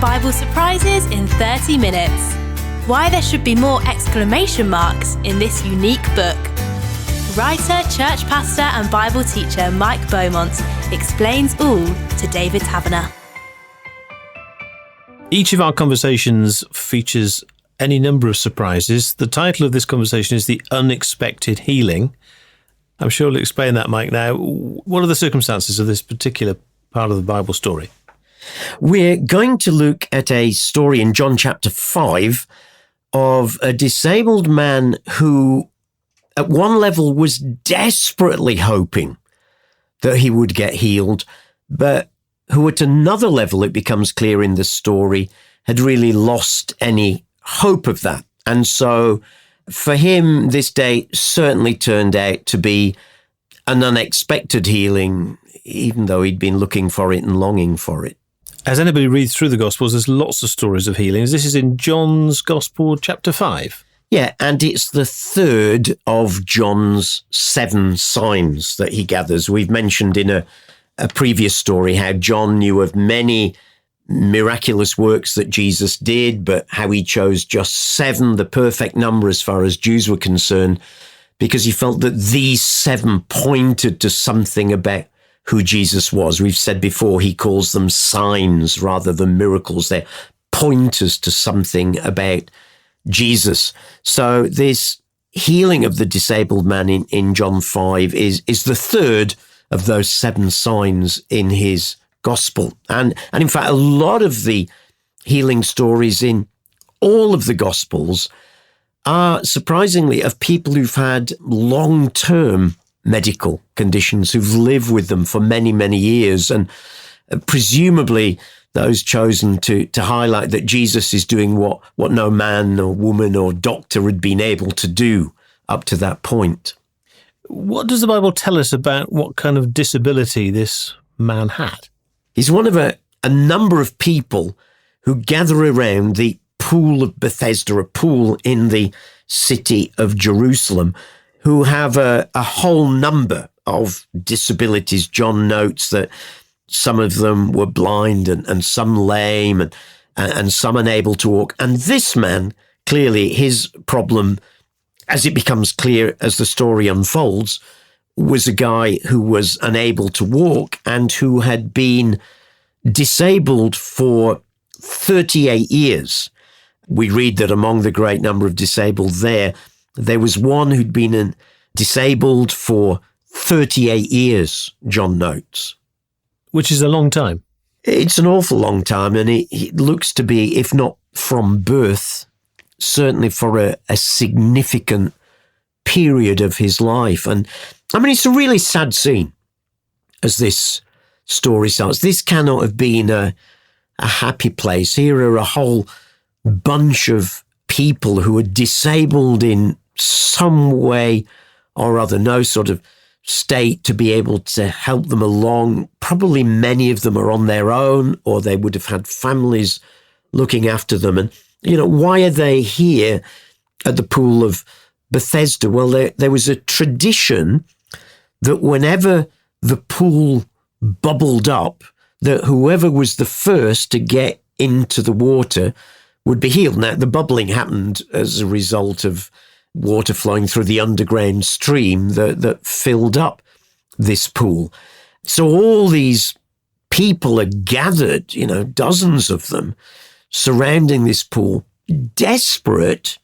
Bible surprises in 30 minutes. Why there should be more exclamation marks in this unique book. Writer, church pastor and Bible teacher Mike Beaumont explains all to David Taverner. Each of our conversations features any number of surprises. The title of this conversation is The Unexpected Healing. I'm sure you'll explain that, Mike. Now, what are the circumstances of this particular part of the Bible story? We're going to look at a story in John chapter 5 of a disabled man who, at one level, was desperately hoping that he would get healed, but who at another level, it becomes clear in the story, had really lost any hope of that. And so for him, this day certainly turned out to be an unexpected healing, even though he'd been looking for it and longing for it. As anybody reads through the Gospels, there's lots of stories of healings. This is in John's Gospel, chapter 5. Yeah, and it's the third of John's 7 signs that he gathers. We've mentioned in a previous story how John knew of many miraculous works that Jesus did, but how he chose just 7, the perfect number as far as Jews were concerned, because he felt that these 7 pointed to something about who Jesus was. We've said before, he calls them signs rather than miracles. They're pointers to something about Jesus. So this healing of the disabled man in John 5 is the third of those 7 signs in his gospel. And in fact, a lot of the healing stories in all of the gospels are surprisingly of people who've had long-term medical conditions, who've lived with them for many, many years. And presumably those chosen to highlight that Jesus is doing what no man or woman or doctor had been able to do up to that point. What does the Bible tell us about what kind of disability this man had? He's one of a number of people who gather around the pool of Bethesda, a pool in the city of Jerusalem, who have a whole number of disabilities. John notes that some of them were blind and some lame and some unable to walk. And this man, clearly his problem, as it becomes clear as the story unfolds, was a guy who was unable to walk and who had been disabled for 38 years. We read that among the great number of disabled there was one who'd been disabled for 38 years, John notes. Which is a long time. It's an awful long time, and it looks to be, if not from birth, certainly for a significant period of his life. And I mean, it's a really sad scene as this story starts. This cannot have been a happy place. Here are a whole bunch of people who are disabled in some way or other, no sort of state to be able to help them along. Probably many of them are on their own, or they would have had families looking after them. And, why are they here at the pool of Bethesda? Well, there was a tradition that whenever the pool bubbled up, that whoever was the first to get into the water would be healed. Now, the bubbling happened as a result of water flowing through the underground stream that filled up this pool. So all these people are gathered, dozens of them, surrounding this pool, desperate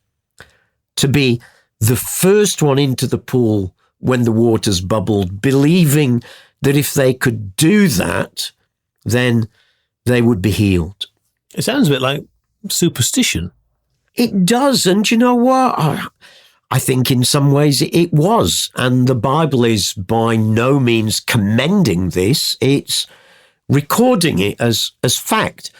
to be the first one into the pool when the waters bubbled, believing that if they could do that, then they would be healed. It sounds a bit like superstition. It does, and you know what? I think in some ways it was, and the Bible is by no means commending this. It's recording it as fact.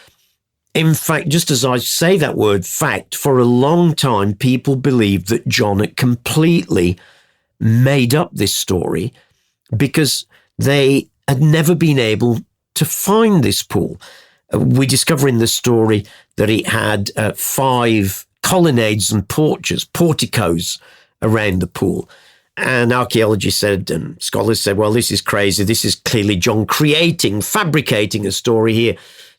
In fact, just as I say that word fact, for a long time people believed that John had completely made up this story because they had never been able to find this pool. We discover in the story that it had 5 colonnades and porticos around the pool. And archaeologists said, and scholars said, well, this is crazy. This is clearly John fabricating a story here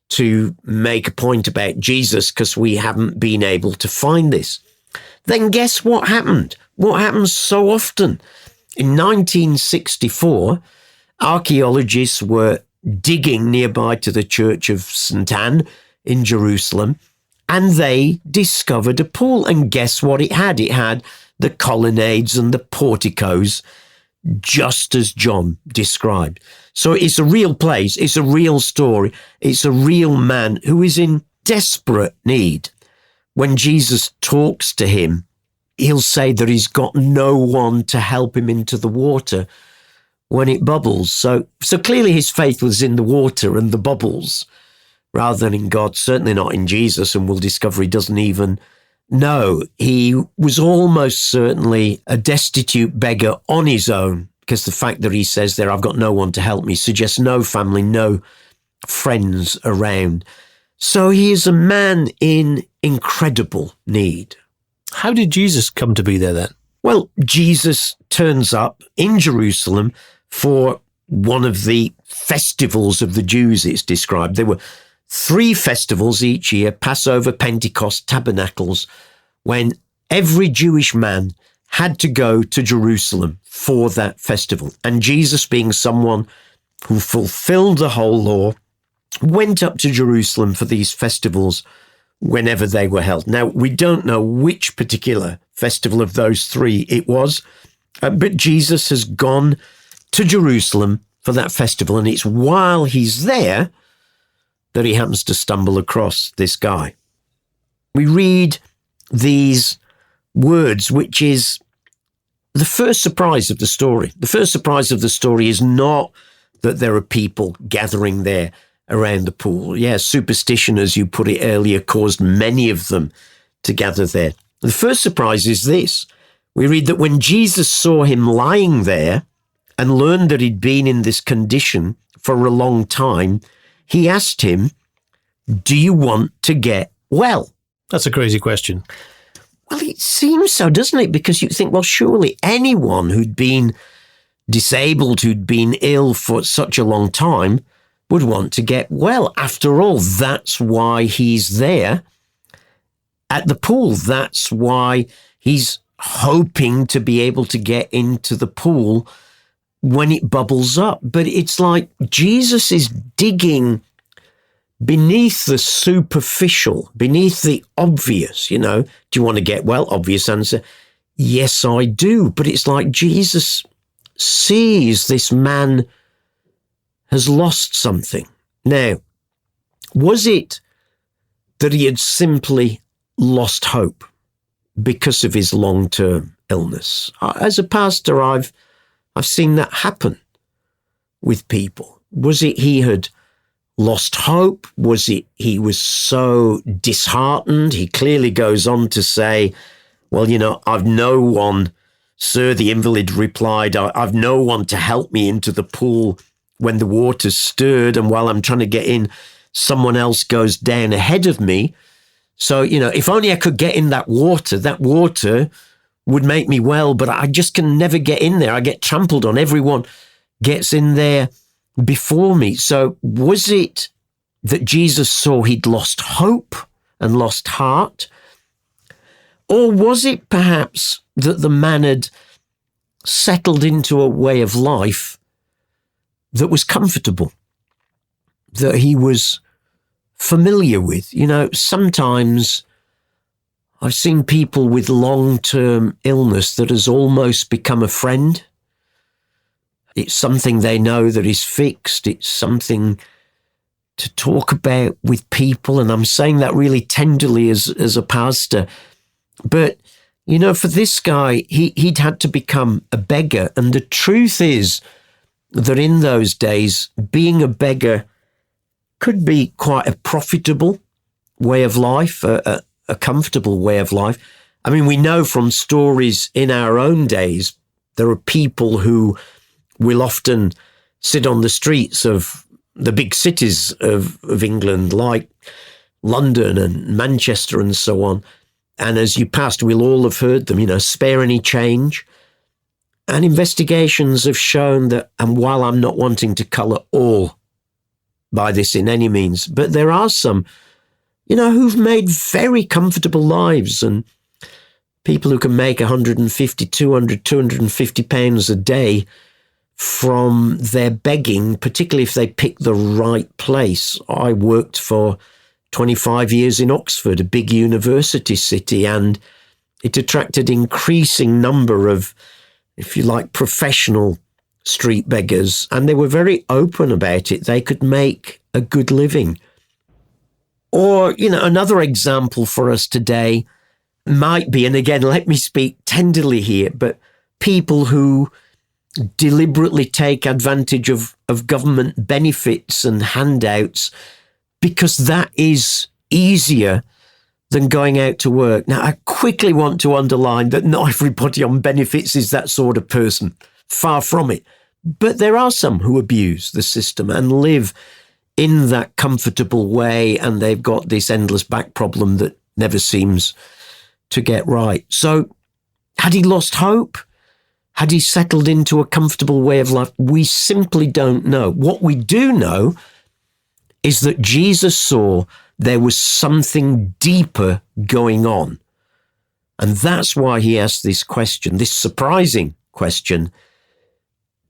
to make a point about Jesus because we haven't been able to find this. Then guess what happened? What happens so often? In 1964, archaeologists were digging nearby to the Church of St. Anne in Jerusalem, and they discovered a pool. And guess what it had? It had the colonnades and the porticos, just as John described. So it's a real place. It's a real story. It's a real man who is in desperate need. When Jesus talks to him, he'll say that he's got no one to help him into the water when it bubbles. So clearly his faith was in the water and the bubbles rather than in God, certainly not in Jesus, and we'll discover he doesn't even know. He was almost certainly a destitute beggar on his own, because the fact that he says there, I've got no one to help me, suggests no family, no friends around. So he is a man in incredible need. How did Jesus come to be there then? Well, Jesus turns up in Jerusalem for one of the festivals of the Jews, it's described. There were 3 festivals each year, Passover, Pentecost, Tabernacles, when every Jewish man had to go to Jerusalem for that festival. And Jesus, being someone who fulfilled the whole law, went up to Jerusalem for these festivals whenever they were held. Now, we don't know which particular festival of those 3 it was, but Jesus has gone to Jerusalem for that festival, and it's while he's there that he happens to stumble across this guy. We read these words, which is the first surprise of the story. The first surprise of the story is not that there are people gathering there around the pool. Yeah, superstition, as you put it earlier, caused many of them to gather there. The first surprise is this. We read that when Jesus saw him lying there and learned that he'd been in this condition for a long time, he asked him, "Do you want to get well?" That's a crazy question. Well, it seems so, doesn't it? Because you think, well, surely anyone who'd been disabled, who'd been ill for such a long time, would want to get well. After all, that's why he's there at the pool. That's why he's hoping to be able to get into the pool when it bubbles up. But it's like Jesus is digging beneath the superficial, beneath the obvious. You know, do you want to get well? Obvious answer, yes, I do. But it's like Jesus sees this man has lost something. Now, was it that he had simply lost hope because of his long-term illness? As a pastor, I've seen that happen with people. Was it he had lost hope? Was it he was so disheartened? He clearly goes on to say, well, you know, I've no one, sir, the invalid replied, I've no one to help me into the pool when the water's stirred, and while I'm trying to get in, someone else goes down ahead of me. So, you know, if only I could get in that water would make me well, but I just can never get in there. I get trampled on. Everyone gets in there before me. So was it that Jesus saw he'd lost hope and lost heart? Or was it perhaps that the man had settled into a way of life that was comfortable, that he was familiar with? You know, sometimes I've seen people with long-term illness that has almost become a friend. It's something they know that is fixed. It's something to talk about with people. And I'm saying that really tenderly as a pastor. But, you know, for this guy, he'd had to become a beggar. And the truth is that in those days, being a beggar could be quite a profitable way of life, a comfortable way of life. I mean, we know from stories in our own days, there are people who will often sit on the streets of the big cities of England, like London and Manchester and so on. And as you passed, we'll all have heard them, you know, spare any change. And investigations have shown that, and while I'm not wanting to colour all by this in any means, but there are some, who've made very comfortable lives, and people who can make 150, 200, 250 pounds a day from their begging, particularly if they pick the right place. I worked for 25 years in Oxford, a big university city, and it attracted increasing number of, if you like, professional street beggars, and they were very open about it. They could make a good living. Or, another example for us today might be, and again, let me speak tenderly here, but people who deliberately take advantage of government benefits and handouts because that is easier than going out to work. Now, I quickly want to underline that not everybody on benefits is that sort of person. Far from it. But there are some who abuse the system and live in that comfortable way, and they've got this endless back problem that never seems to get right. So, had he lost hope? Had he settled into a comfortable way of life? We simply don't know. What we do know is that Jesus saw there was something deeper going on. And that's why he asked this question, this surprising question: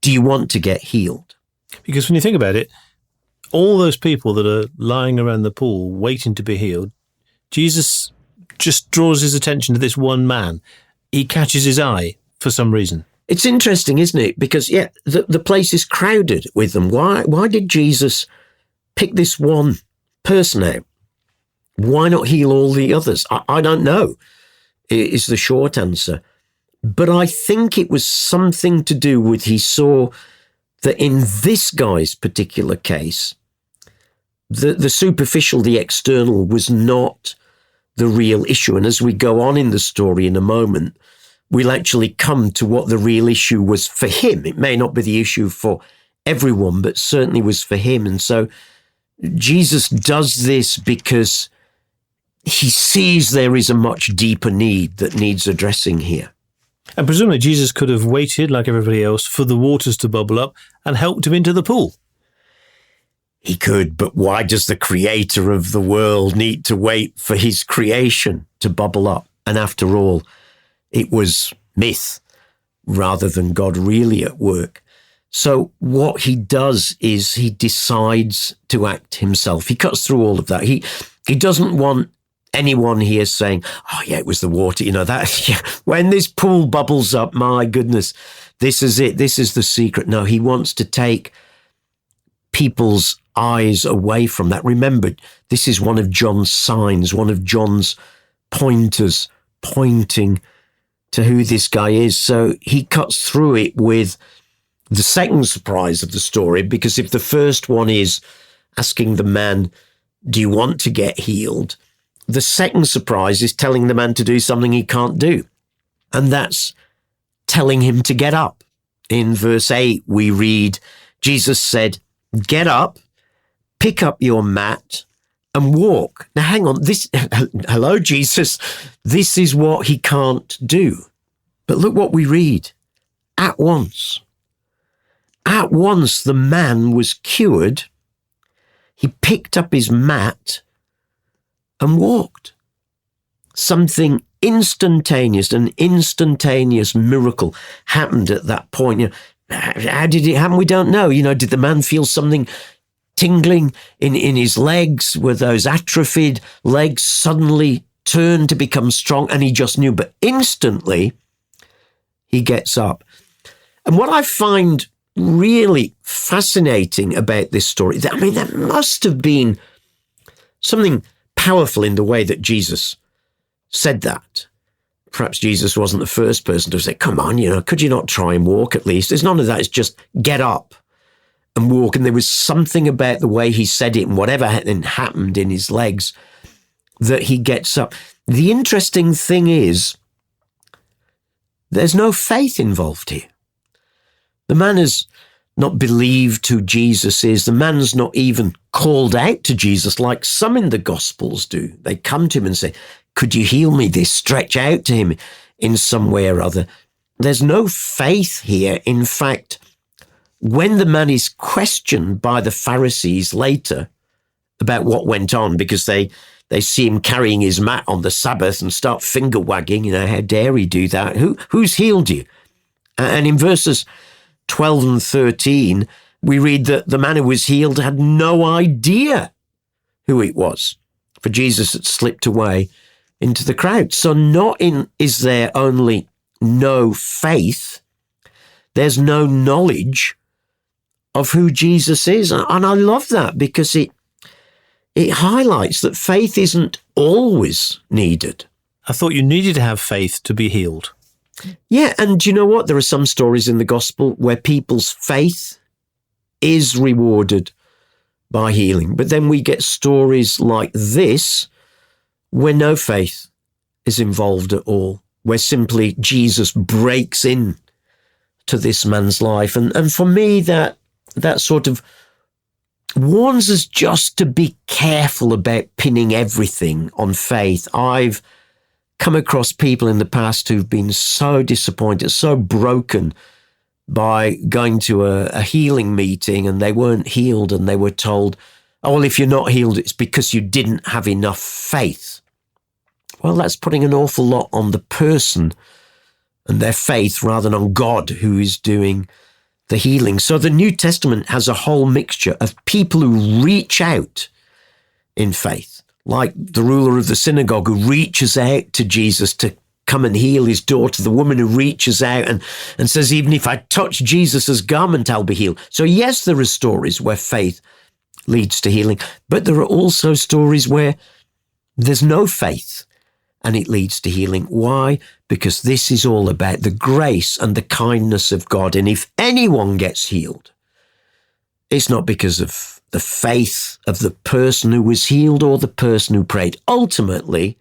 do you want to get healed? Because when you think about it, all those people that are lying around the pool waiting to be healed, Jesus just draws his attention to this one man. He catches his eye for some reason. It's interesting, isn't it? Because, the place is crowded with them. Why did Jesus pick this one person out? Why not heal all the others? I don't know, is the short answer. But I think it was something to do with he saw that in this guy's particular case, the superficial, the external was not the real issue. And as we go on in the story in a moment, we'll actually come to what the real issue was for him. It may not be the issue for everyone, but certainly was for him. And so Jesus does this because he sees there is a much deeper need that needs addressing here. And presumably Jesus could have waited, like everybody else, for the waters to bubble up and helped him into the pool. He could, but why does the creator of the world need to wait for his creation to bubble up? And after all, it was myth rather than God really at work. So what he does is he decides to act himself. He cuts through all of that. He doesn't want anyone here saying, oh yeah, it was the water, when this pool bubbles up, my goodness, this is it. This is the secret. No, he wants to take people's eyes away from that. Remember, this is one of John's signs, one of John's pointers pointing to who this guy is. So he cuts through it with the second surprise of the story, because if the first one is asking the man, do you want to get healed? The second surprise is telling the man to do something he can't do. And that's telling him to get up. In verse 8, we read, Jesus said, get up, pick up your mat and walk. Now, hang on. Hello, Jesus. This is what he can't do. But look what we read. At once, the man was cured. He picked up his mat and walked. Something instantaneous, an instantaneous miracle happened at that point. How did it happen? We don't know. Did the man feel something tingling in his legs? Were those atrophied legs suddenly turned to become strong? And he just knew. But instantly, he gets up. And what I find really fascinating about this story, there must have been something powerful in the way that Jesus said that. Perhaps Jesus wasn't the first person to say, come on, could you not try and walk at least? There's none of that. It's just get up and walk. And there was something about the way he said it and whatever happened in his legs that he gets up. The interesting thing is, there's no faith involved here. The man has not believed who Jesus is. The man's not even called out to Jesus like some in the Gospels do. They come to him and say, could you heal me? They stretch out to him in some way or other. There's no faith here. In fact, when the man is questioned by the Pharisees later about what went on, because they see him carrying his mat on the Sabbath and start finger wagging, how dare he do that? Who's healed you? And in verses 12 and 13, we read that the man who was healed had no idea who it was, for Jesus had slipped away into the crowd. So is there only no faith, there's no knowledge of who Jesus is. And I love that, because it highlights that faith isn't always needed. I thought you needed to have faith to be healed. Yeah, and you know what? There are some stories in the gospel where people's faith is rewarded by healing. But then we get stories like this where no faith is involved at all, where simply Jesus breaks in to this man's life. And for me, that sort of warns us just to be careful about pinning everything on faith. I've come across people in the past who've been so disappointed, so broken by going to a healing meeting, and they weren't healed, and they were told, oh, well, if you're not healed, it's because you didn't have enough faith. Well, that's putting an awful lot on the person and their faith rather than on God, who is doing the healing. So the New Testament has a whole mixture of people who reach out in faith, like the ruler of the synagogue who reaches out to Jesus to come and heal his daughter, the woman who reaches out and says, even if I touch Jesus' garment, I'll be healed. So yes, there are stories where faith leads to healing, but there are also stories where there's no faith and it leads to healing. Why? Because this is all about the grace and the kindness of God. And if anyone gets healed, it's not because of the faith of the person who was healed or the person who prayed. Ultimately,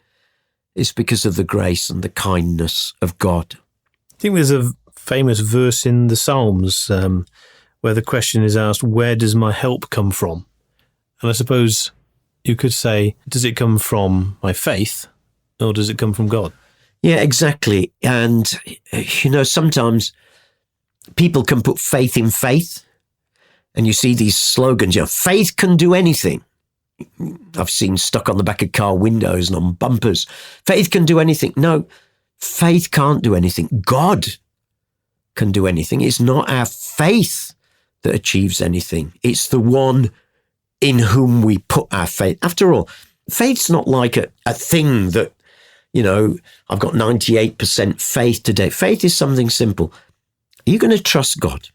it's because of the grace and the kindness of God. I think there's a famous verse in the Psalms where the question is asked, where does my help come from? And I suppose you could say, does it come from my faith or does it come from God? Yeah, exactly. And, sometimes people can put faith in faith, and you see these slogans, faith can do anything. I've seen stuck on the back of car windows and on bumpers. Faith can do anything. No, faith can't do anything. God can do anything. It's not our faith that achieves anything. It's the one in whom we put our faith. After all, faith's not like a thing that, I've got 98% faith today. Faith is something simple. Are you going to trust God?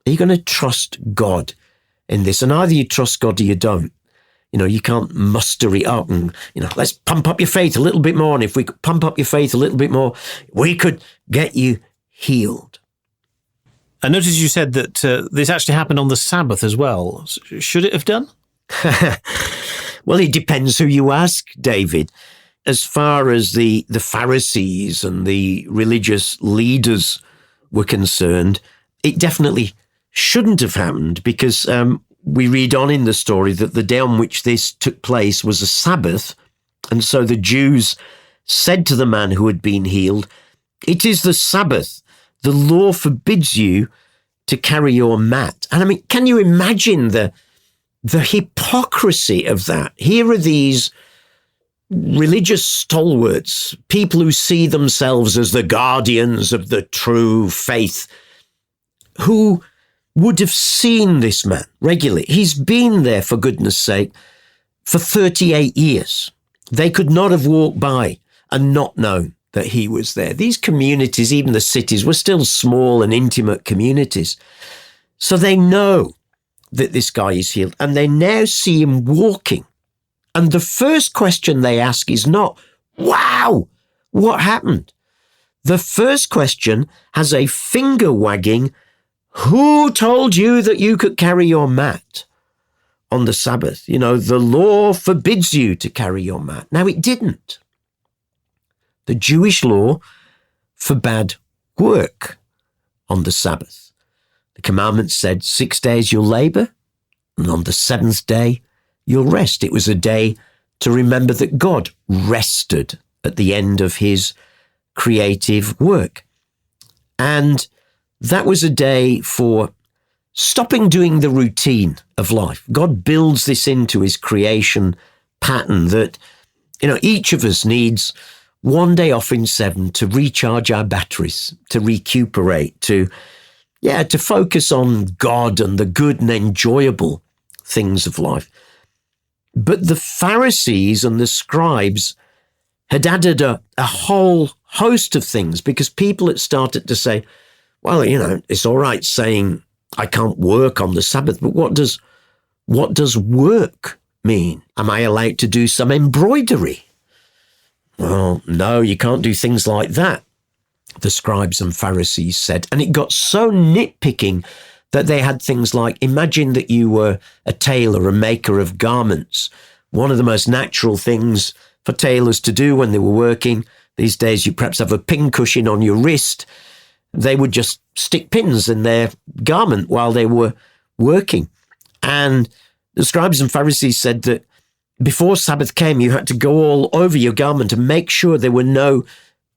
Are you going to trust God in this? And either you trust God or you don't. You can't muster it up and, let's pump up your faith a little bit more. And if we could pump up your faith a little bit more, we could get you healed. I noticed you said that this actually happened on the Sabbath as well. Should it have done? Well, it depends who you ask, David. As far as the Pharisees and the religious leaders were concerned, it definitely shouldn't have happened, because we read on in the story that the day on which this took place was a Sabbath. And so the Jews said to the man who had been healed, it is the Sabbath. The law forbids you to carry your mat. And can you imagine the hypocrisy of that? Here are these religious stalwarts, people who see themselves as the guardians of the true faith, who would have seen this man regularly. He's been there, for goodness sake, for 38 years. They could not have walked by and not known that he was there. These communities, even the cities, were still small and intimate communities. So they know that this guy is healed, and they now see him walking. And the first question they ask is not, wow, what happened? The first question has a finger wagging, who told you that you could carry your mat on the Sabbath? The law forbids you to carry your mat. Now, it didn't. The Jewish law forbade work on the Sabbath. The commandment said 6 days you'll labor, and on the seventh day you'll rest. It was a day to remember that God rested at the end of his creative work. And that was a day for stopping doing the routine of life. God builds this into his creation pattern that, each of us needs one day off in 7 to recharge our batteries, to recuperate, to focus on God and the good and enjoyable things of life. But the Pharisees and the scribes had added a whole host of things, because people had started to say, well, it's all right saying I can't work on the Sabbath, but what does work mean? Am I allowed to do some embroidery? Well, no, you can't do things like that, the scribes and Pharisees said. And it got so nitpicking that they had things like, imagine that you were a tailor, a maker of garments. One of the most natural things for tailors to do when they were working, these days you perhaps have a pin cushion on your wrist. They would just stick pins in their garment while they were working. And the scribes and Pharisees said that before Sabbath came, you had to go all over your garment and make sure there were no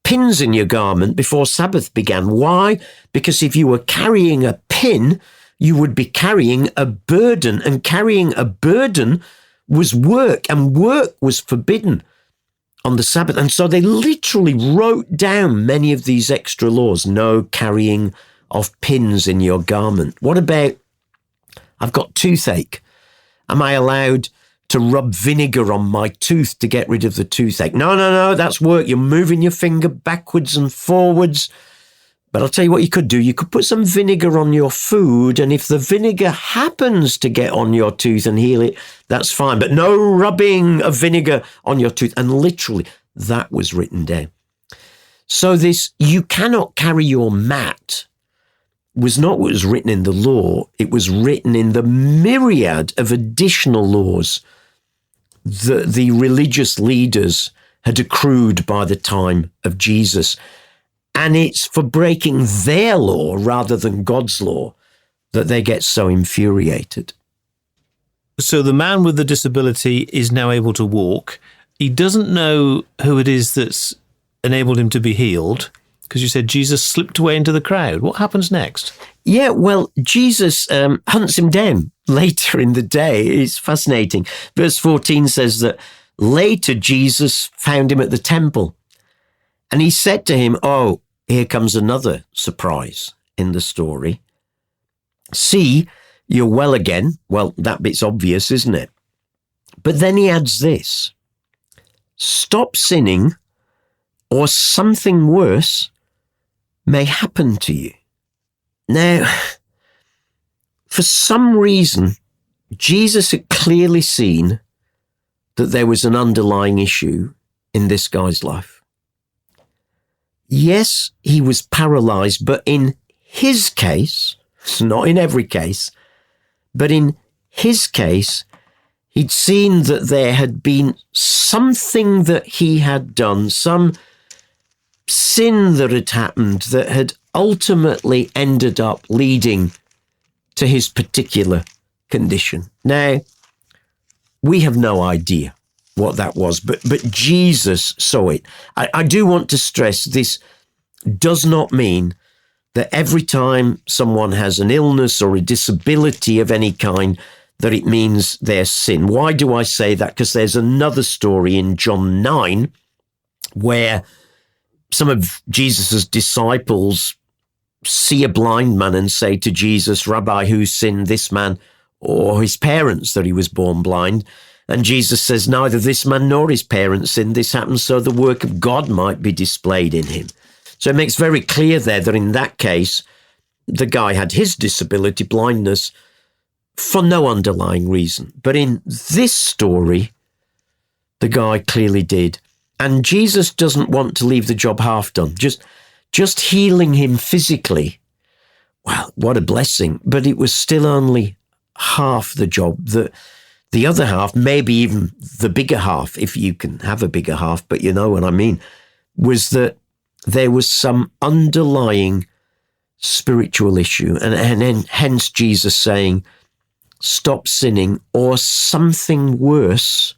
pins in your garment before Sabbath began. Why? Because if you were carrying a pin, you would be carrying a burden, and carrying a burden was work, and work was forbidden on the Sabbath. And so they literally wrote down many of these extra laws. No carrying of pins in your garment. What about, I've got toothache. Am I allowed to rub vinegar on my tooth to get rid of the toothache? No, that's work. You're moving your finger backwards and forwards. But I'll tell you what you could do. You could put some vinegar on your food, and if the vinegar happens to get on your tooth and heal it, that's fine. But no rubbing of vinegar on your tooth. And literally, that was written down. So this, you cannot carry your mat, was not what was written in the law. It was written in the myriad of additional laws that the religious leaders had accrued by the time of Jesus. And it's for breaking their law rather than God's law that they get so infuriated. So the man with the disability is now able to walk. He doesn't know who it is that's enabled him to be healed, because you said Jesus slipped away into the crowd. What happens next? Yeah, well, Jesus hunts him down later in the day. It's fascinating. Verse 14 says that later Jesus found him at the temple, and he said to him, oh, here comes another surprise in the story. See, you're well again. Well, that bit's obvious, isn't it? But then he adds this: stop sinning, or something worse may happen to you. Now, for some reason, Jesus had clearly seen that there was an underlying issue in this guy's life. Yes, he was paralyzed, but in his case, not in every case, but in his case, he'd seen that there had been something that he had done, some sin that had happened that had ultimately ended up leading to his particular condition. Now, we have no idea what that was, but Jesus saw it. I do want to stress this does not mean that every time someone has an illness or a disability of any kind, that it means their sin. Why do I say that? Because there's another story in John 9 where some of Jesus's disciples see a blind man and say to Jesus, Rabbi, who sinned, this man or his parents, that he was born blind? And Jesus says, neither this man nor his parents sinned. This happened so the work of God might be displayed in him. So it makes very clear there that in that case, the guy had his disability, blindness, for no underlying reason. But in this story, the guy clearly did. And Jesus doesn't want to leave the job half done. Just healing him physically, well, what a blessing. But it was still only half the job. The other half, maybe even the bigger half, if you can have a bigger half, but you know what I mean, was that there was some underlying spiritual issue. And hence Jesus saying, stop sinning, or something worse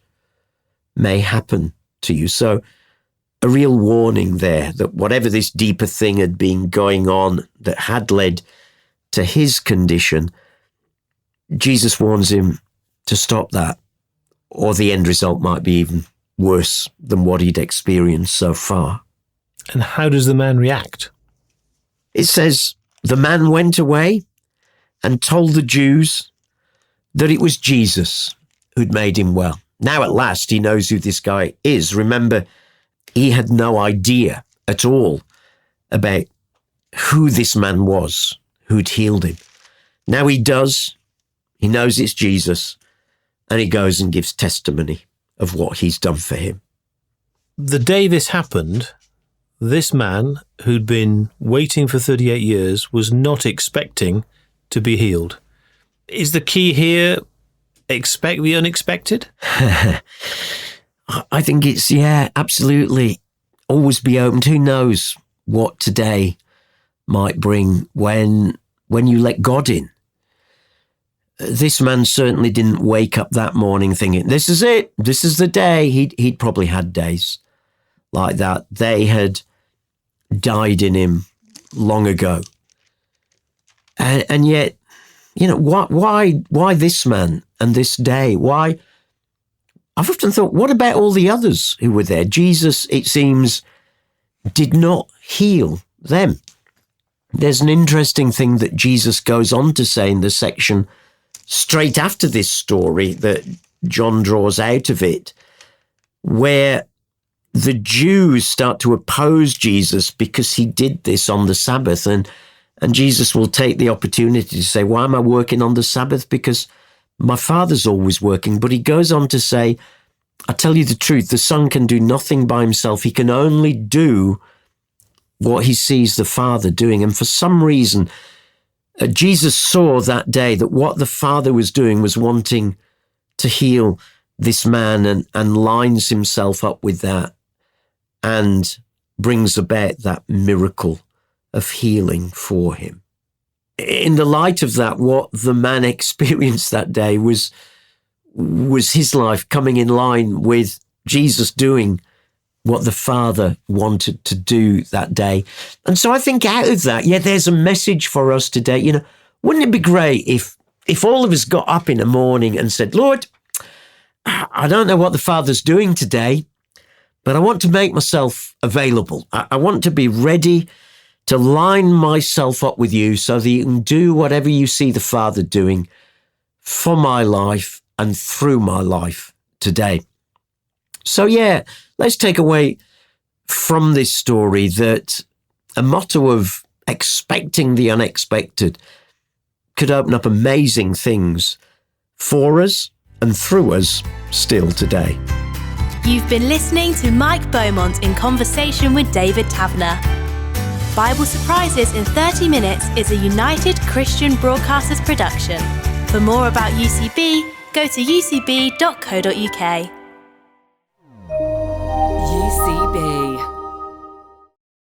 may happen to you. So a real warning there that whatever this deeper thing had been going on that had led to his condition Jesus warns him to stop that, or the end result might be even worse than what he'd experienced so far. And how does the man react? It says, the man went away and told the Jews that it was Jesus who'd made him well. Now at last he knows who this guy is. Remember, he had no idea at all about who this man was who'd healed him. Now he does. He knows it's Jesus, and he goes and gives testimony of what he's done for him. The day this happened, this man who'd been waiting for 38 years was not expecting to be healed. Is the key here, expect the unexpected? I think it's, absolutely. Always be open. Who knows what today might bring when you let God in. This man certainly didn't wake up that morning thinking, this is it, this is the day. He'd probably had days like that. They had died in him long ago. And yet, why this man and this day? Why? I've often thought, what about all the others who were there? Jesus, it seems, did not heal them. There's an interesting thing that Jesus goes on to say in the section straight after this story that John draws out of it, where the Jews start to oppose Jesus because he did this on the Sabbath. And Jesus will take the opportunity to say, why am I working on the Sabbath? Because my Father's always working. But he goes on to say, I tell you the truth, the Son can do nothing by himself. He can only do what he sees the Father doing. And for some reason, Jesus saw that day that what the Father was doing was wanting to heal this man, and lines himself up with that and brings about that miracle of healing for him. In the light of that, what the man experienced that day was his life coming in line with Jesus doing what the Father wanted to do that day. And so I think out of that, there's a message for us today. Wouldn't it be great if all of us got up in the morning and said, Lord, I don't know what the Father's doing today, but I want to make myself available. I want to be ready to line myself up with you so that you can do whatever you see the Father doing for my life and through my life today. So let's take away from this story that a motto of expecting the unexpected could open up amazing things for us and through us still today. You've been listening to Mike Beaumont in conversation with David Taverner. Bible Surprises in 30 Minutes is a United Christian Broadcasters production. For more about UCB, go to ucb.co.uk.